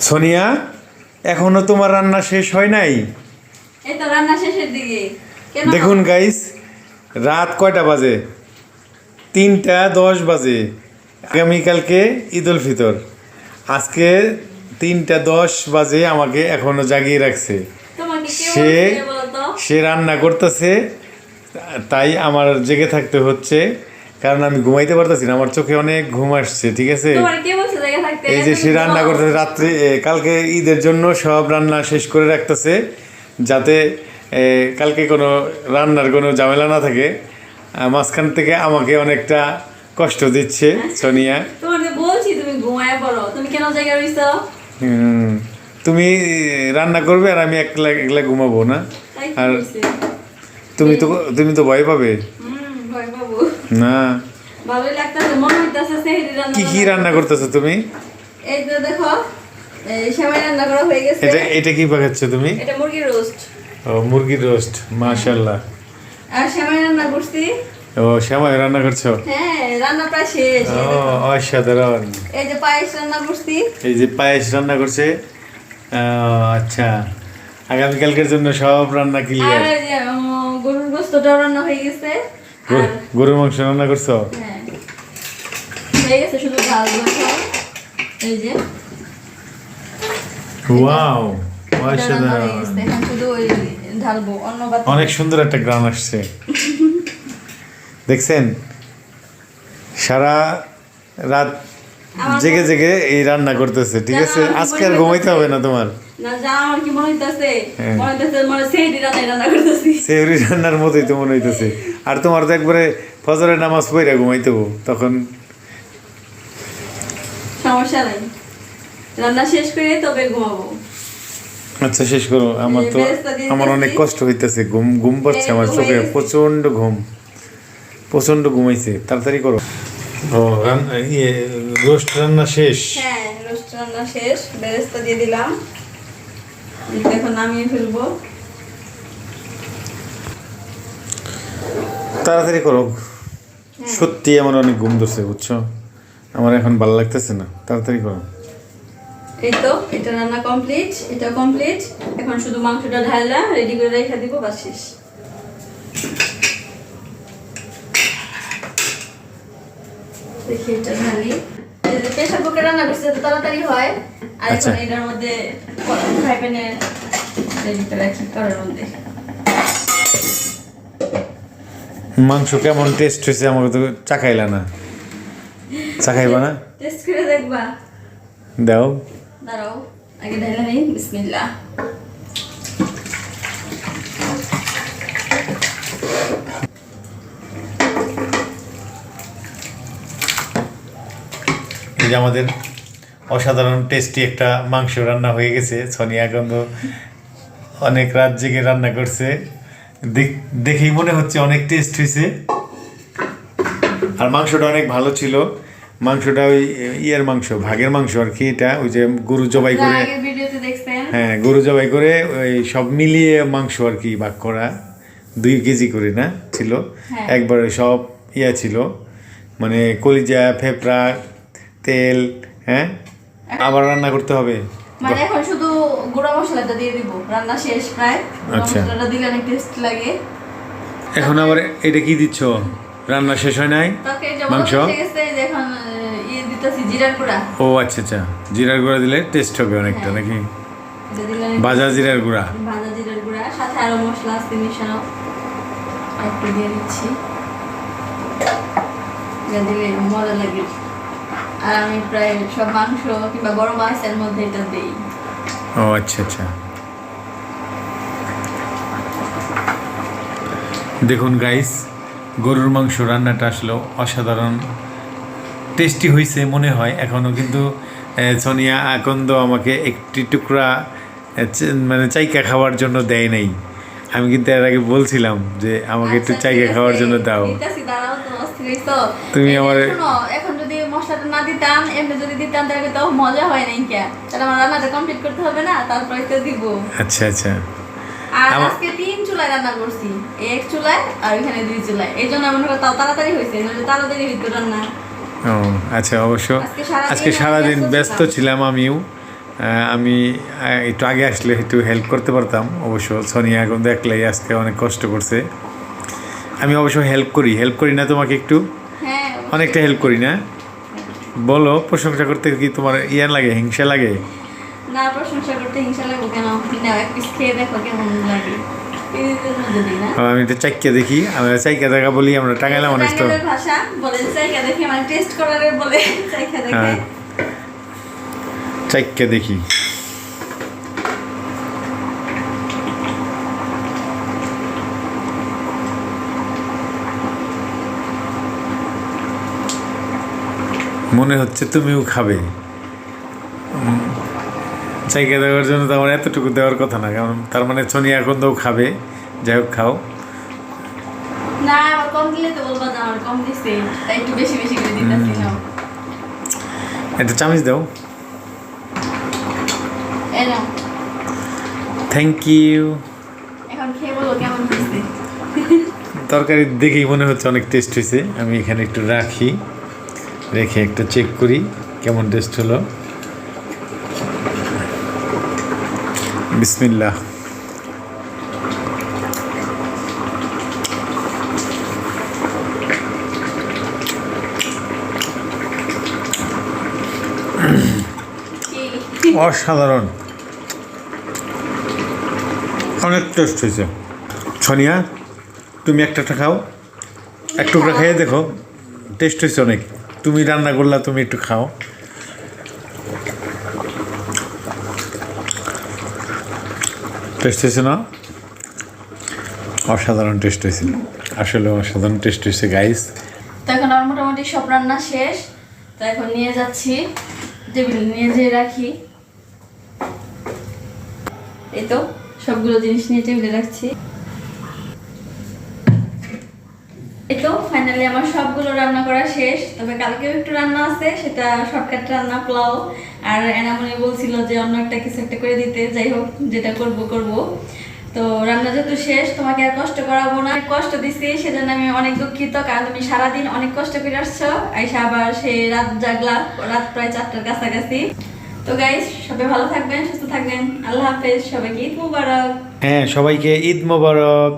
সোনিয়া, এখনো তোমার রান্না শেষ হয় নাই? এই তো রান্না শেষের দিকে। দেখুন গাইস, রাত কয়টা বাজে? 3টা 10 বাজে। আগামীকালকে ঈদ উল ফিতর। আজকে 3টা 10 বাজে আমাকে এখনো জাগিয়ে রাখছে। তোমাকে কে সে বলছে বলো তো? সে রান্না করতেছে, তাই আমার জেগে থাকতে হচ্ছে, কারণ আমি ঘুমাইতে পারতেছি না, আমার চোখে অনেক ঘুম আসছে। ঠিক আছে, তোমার কে বলছে জায়গা থাকতে? এই যে তুমি সে রান্না ঘুমাও। করতেছে রাত্রে, কালকে ঈদের জন্য সব রান্না শেষ করে রাখতেছে, যাতে কালকে কোনো রান্নার কোনো ঝামেলা না থাকে। মাঝখান থেকে আমাকে অনেকটা কষ্ট দিচ্ছে সোনিয়া। তোমার যে বলছি তুমি ঘুমায় পড়ো, তুমি কেন জায়গা রইছো? হুম, তুমি রান্না করবে আর আমি একলা একলা ঘুমাবো না? তাই কি আর হইছে? তুমি তো ভয় পাবে ভয় পাবো। না? ভালোই লাগতাছে, মনে হইতাছে সেহরি রান্না। কি কি রান্না করতেছো তুমি? এই তো দেখো, এই সেমাই রান্না করা হয়ে গেছে। এটা এটা কি পাকাচ্ছ তুমি? এটা মুরগির রোস্ট। ও, মুরগির রোস্ট, মাশাআল্লাহ। আর সেমাই রান্না করছি। ও, শ্যামাই রান্না করছো? হ্যাঁ, রান্না প্রায় শেষ। ও, অসাধারণ। এই যে পায়েস রান্না করছি। এই যে পায়েস রান্না করছে। আচ্ছা, আগামীকালকের জন্য সব রান্না আর ক্লিয়ার। এই যে গরুর গোস্তটাও রান্না হয়ে গেছে। আর গরুর মাংস রান্না করছো? হ্যাঁ, হয়ে গেছে, শুধু ঝাল দেবো। এই যে ওয়াও, এটা রান্না হয়ে অসাধারণ। গেছে, এখন শুধু ওই ঢালবো অন্য বাতি। অনেক সুন্দর একটা গ্রান আসছে, দেখছেন? সারা রাত জেগে জেগে এই রান্না করতেছে। ঠিক আছে, আজকে আর ঘুমাইতে হবে না তোমার। না, যা আমার কি মনে হইতাছে, হ্যাঁ। মনে হইতাছে মানে সেহরি রান্না করতেছি। সেহরি রান্নার মতোই তো মনে হইতেছে। আর তোমার তো একবারে ফজরের নামাজ পড়ে ঘুমাইতে হবো তখন। সমস্যা নাই, রান্না শেষ করে তবে ঘুমাবো। আচ্ছা, শেষ করো। আমার তো আমার অনেক কষ্ট হইতেছে, ঘুম ঘুম পাচ্ছে আমার চোখে, প্রচন্ড ঘুম, প্রচন্ড ঘুমাইছে। তাড়াতাড়ি করো। ও, রোস্ট রান্না শেষ? হ্যাঁ, রোস্ট রান্না শেষ, বেরেস্তা দিয়ে দিলাম। এখন নামিয়ে ফেলবো। তাড়াতাড়ি করো, সত্যি আমার অনেক ঘুম ধরছে, বুঝছো? আমার এখন ভালো লাগতেছে না, তাড়াতাড়ি করো। এই তো, এটা রান্না কমপ্লিট, এটা কমপ্লিট। এখন শুধু মাংসটা ঢাললা রেডি করে রেখে দিব, বাস শেষ। দেখি এটা ঢালি। এই যে প্রেসার কুকারে রান্না করছি তো তাড়াতাড়ি হয়। আর আচ্ছা। এখন এটার মধ্যে ফ্রাই প্যানে রেডি করে রাখি করার মধ্যে। মাংস কেমন টেস্ট হয়েছে আমাকে তো চাখাইলা না, চাখাইবা না? টেস্ট করে দেখবা? দাও। দাঁড়াও, আগে ঢালা নেই। বিসমিল্লাহ। এই যে আমাদের অসাধারণ টেস্টি একটা মাংস রান্না হয়ে গেছে। সোনিয়া গন্ধ অনেক রাত জেগে রান্না করছে, দেখেই মনে হচ্ছে অনেক টেস্ট হয়েছে। আর মাংসটা অনেক ভালো ছিল। মাংসটা ওই ইয়ের মাংস, ভাগের মাংস আর কি। এটা ওই যে গরু জবাই করে, আগের ভিডিওতে দেখছেন। হ্যাঁ, গরু জবাই করে ওই সব মিলিয়ে মাংস আর কি ভাগ করা, 2 কেজি করে না ছিল। হ্যাঁ। একবারে সব ইয়া ছিল, মানে কলিজা, ফেফড়া, তেল। হ্যাঁ, আবার রান্না করতে হবে। মানে এখন শুধু গুঁড়া মশলাটা দিয়ে দিব, রান্না শেষ প্রায়। গুঁড়া আচ্ছা। মশলাটা দিলে অনেক টেস্ট লাগে। এখন আবার এটা কি দিচ্ছ? রান্না শেষ হয় নাই? তরকারি মাংস? জমা হয়ে গেছে, যে এখন ইয়ে দিতেছি জিরার গুঁড়া। ও আচ্ছা আচ্ছা, জিরার গুঁড়া দিলে টেস্ট হবে অনেকটা হ্যাঁ। নাকি? এটা দিলে ভাজা জিরার গুঁড়া। ভাজা জিরার গুঁড়া, সাথে আরো মশলা আছে মিশানো, একটু দিয়ে দিচ্ছি। এটা দিলে মজা লাগে। আর আমি প্রায় সব মাংস কিংবা বড় মাছের মধ্যে এটা দিই। ও আচ্ছা আচ্ছা। দেখুন গাইস, গরুর মাংস রান্নাটা আসলে অসাধারণ টেস্টি হয়েছে মনে হয় এখনও, কিন্তু সোনিয়া আকন্দ আমাকে একটি টুকরা মানে চাইকা খাওয়ার জন্য দেয় নাই। আমি কিন্তু এর আগে বলছিলাম যে আমাকে একটু আচ্ছা, চাইকা ঠিক খাওয়ার আছে, জন্য দাও। দিতেছি, দাঁড়াও তো, অস্থির হইছো। তুমি এই যে আমারে- শোনো, এখন যদি মশলাটা না দিতাম, এমনি যদি দিতাম তাহলে তো মজা হয় নাই কে। তাহলে আমার রান্নাটা কমপ্লিট করতে হবে না, তারপরে তো দিব। আচ্ছা আচ্ছা। আর আমার- আজকে 3 চুলায় রান্না করছি, এক চুলায় আর ওইখানে 2 চুলায়। এই জন্য মনে হয় তাও তাড়াতাড়ি হয়েছে, নইলে তাড়াতাড়ি হইতো রান্না। ও আচ্ছা, অবশ্য আজকে সারাদিন আজকে সারাদিন আমি ব্যস্ত ব্যস্ত ছিলাম আমিও। আমি একটু আগে আসলে একটু হেল্প করতে পারতাম। অবশ্য সোনিয়া কিন্তু একলাই আজকে অনেক কষ্ট করছে। আমি অবশ্য হেল্প করি না তোমাকে একটু, হ্যাঁ অনেকটা হেল্প করি না? বলো, প্রশংসা করতে কি তোমার ইয়া লাগে, হিংসা লাগে? না, প্রশংসা করতে হিংসা লাগবে কেন? নাও এক পিস খেয়ে দেখো কেমন লাগে। পিসের মধ্যে দিই না। আমি একটু চাইকা দেখি, আমরা চাইকা দেখা বলি, আমরা টাঙ্গাইলা মানুষ তো। টাঙ্গাইলের ভাষা বলে চাইকা দেখে, মানে টেস্ট করার বলে চাইকা দেখে। হ্যাঁ, চাইকা দেখি। মনে হচ্ছে তুমিও খাবে। চাইকা দেওয়ার জন্য তো আমার এতটুকু দেওয়ার কথা না, কারণ তার মানে সোনিয়া এখন তো খাবে। যাই হোক, খাও। না, আবার কম দিলে তো বলবা যে আমার কম দিছে, তাই একটু বেশি বেশি করে দিতেছি না। একটা চামচ দাও। এই নাও, থ্যাংক ইউ। এখন খেয়ে বলো কেমন হয়েছে। তরকারি দেখেই মনে হচ্ছে অনেক টেস্ট হয়েছে। আমি এখানে একটু রাখি, রেখে একটা চেক করি কেমন টেস্ট হলো। বিসমিল্লাহ। কি? অসাধারণ, অনেক টেস্ট হয়েছে। সোনিয়া, তুমি একটা খাও, এক টুকরা খেয়ে দেখো, টেস্ট হয়েছে অনেক। তুমি রান্না করলা, তুমি একটু খাও। টেস্ট হয়েছে না? অসাধারণ টেস্ট হয়েছে, আসলে অসাধারণ টেস্ট হয়েছে গাইস। তো এখন আমার মোটামুটি সব রান্না শেষ। তো এখন নিয়ে যাচ্ছি, টেবিলে নিয়ে যেয়ে রাখি। এই তো সবগুলো জিনিস নিয়ে টেবিলে রাখছি। এই তো ফাইনালি আমার সবগুলো রান্না করা শেষ। তবে কালকেও একটু রান্না আছে, সেটা শর্টকাট রান্না, পোলাও। আর এনামনি বলছিল যে অন্য একটা কিছু একটা করে দিতে, যাই হোক যেটা করব। তো রান্না যেহেতু শেষ, তোমাকে আর কষ্ট করাবো না। কষ্ট দিছি সেজন্য আমি অনেক দুঃখিত, কারণ তুমি সারাদিন অনেক কষ্ট করে আসছো, আইসা আবার সেই রাত জাগলা, রাত প্রায় 4টার কাছাকাছি। তো গাইস, সবাই ভালো থাকবেন, সুস্থ থাকবেন। আল্লাহ হাফেজ, সবাইকে ঈদ মুবারক। হ্যাঁ, সবাইকে ঈদ মোবারক।